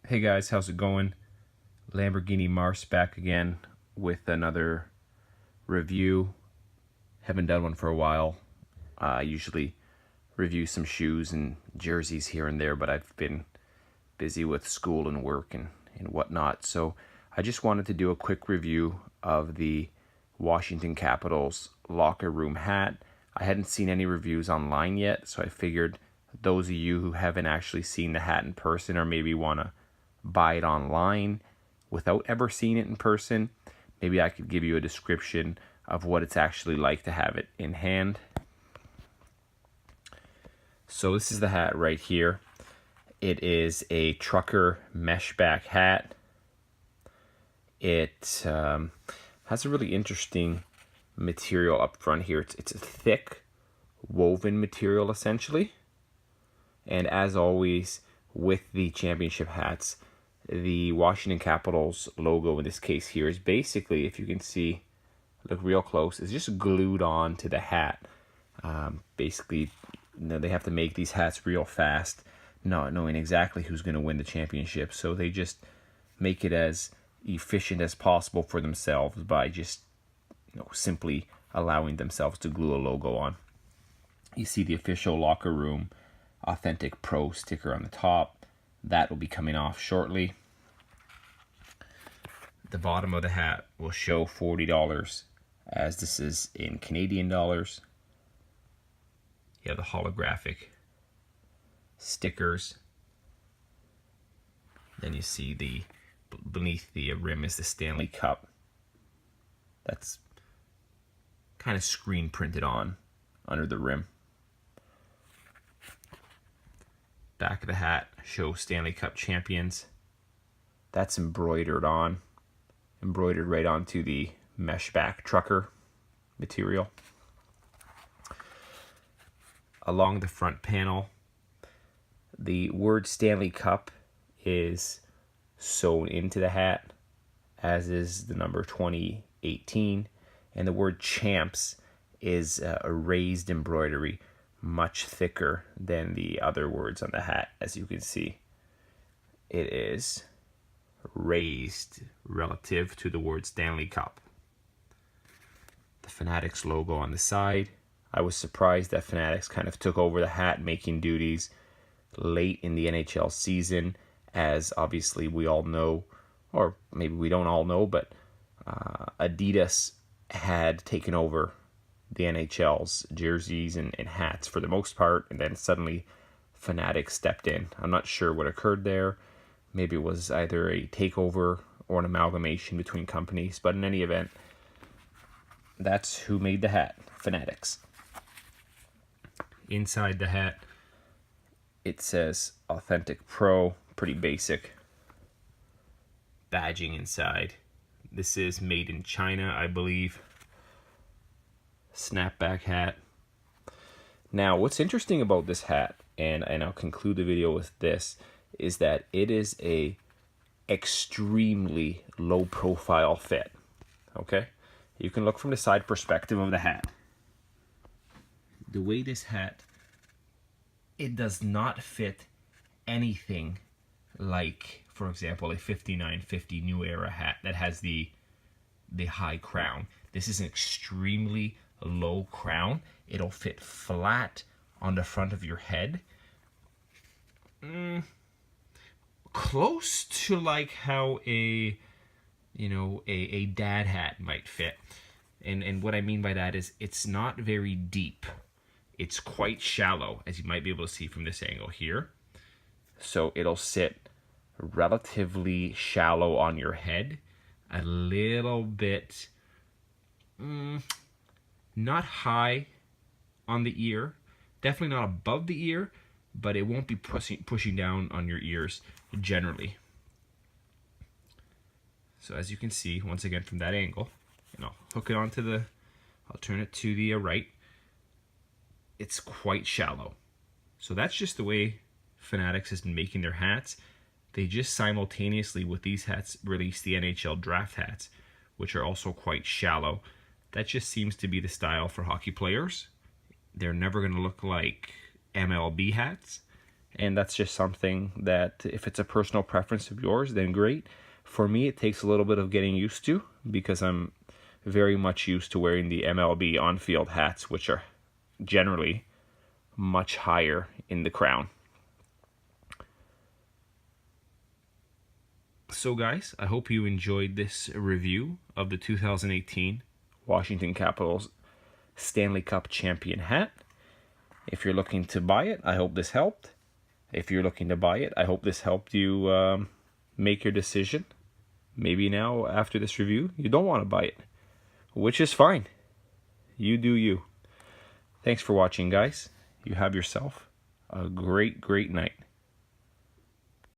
Hey guys, how's it going? Lamborghini Mars back again with another review. Haven't done one for a while. I usually review some shoes and jerseys here and there, but I've been busy with school and work and whatnot. So I just wanted to do a quick review of the Washington Capitals locker room hat. I hadn't seen any reviews online yet, so I figured those of you who haven't actually seen the hat in person or maybe want to buy it online without ever seeing it in person, maybe I could give you a description of what it's actually like to have it in hand. So this is the hat right here. It is a trucker mesh back hat. It has a really interesting material up front here. It's a thick woven material essentially. And as always with the championship hats, the Washington Capitals logo in this case here is basically, if you can see, look real close, is just glued on to the hat. Basically, they have to make these hats real fast, not knowing exactly who's going to win the championship. So they just make it as efficient as possible for themselves by just simply allowing themselves to glue a logo on. You see the official locker room Authentic Pro sticker on the top. That will be coming off shortly. The bottom of the hat will show $40 as this is in Canadian dollars. You have the holographic stickers. Then you see the beneath the rim is the Stanley Cup. That's kind of screen printed on under the rim. Back of the hat shows Stanley Cup champions. That's embroidered right onto the mesh back trucker material. Along the front panel, the word Stanley Cup is sewn into the hat, as is the number 2018, and the word champs is a raised embroidery, much thicker than the other words on the hat. As you can see, it is raised relative to the word Stanley Cup. The Fanatics logo on the side. I was surprised that Fanatics kind of took over the hat making duties late in the NHL season, as obviously we all know, or maybe we don't all know, but Adidas had taken over the NHL's jerseys and hats for the most part, and then suddenly Fanatics stepped in. I'm not sure what occurred there. Maybe it was either a takeover or an amalgamation between companies, but in any event, that's who made the hat, Fanatics. Inside the hat, it says Authentic Pro, pretty basic. Badging inside. This is made in China, I believe. Snapback hat. Now, what's interesting about this hat, and I'll conclude the video with this, is that it is a extremely low profile fit. Okay? You can look from the side perspective of the hat. The way this hat, it does not fit anything like, for example, a 5950 New Era hat that has the high crown. This is an extremely low crown. It'll fit flat on the front of your head. Close to like how a dad hat might fit. And what I mean by that is it's not very deep. It's quite shallow, as you might be able to see from this angle here. So it'll sit relatively shallow on your head, a little bit not high on the ear, definitely not above the ear, but it won't be pushing down on your ears generally. So as you can see, once again from that angle, and I'll hook it onto I'll turn it to the right, it's quite shallow. So that's just the way Fanatics has been making their hats. They just simultaneously with these hats released the NHL draft hats, which are also quite shallow. That just seems to be the style for hockey players. They're never going to look like MLB hats. And that's just something that, if it's a personal preference of yours, then great. For me, it takes a little bit of getting used to, because I'm very much used to wearing the MLB on-field hats, which are generally much higher in the crown. So guys, I hope you enjoyed this review of the 2018 Washington Capitals Stanley Cup champion hat. If you're looking to buy it, I hope this helped. If you're looking to buy it, I hope this helped you make your decision. Maybe now, after this review, you don't want to buy it, which is fine. You do you. Thanks for watching, guys. You have yourself a great, great night.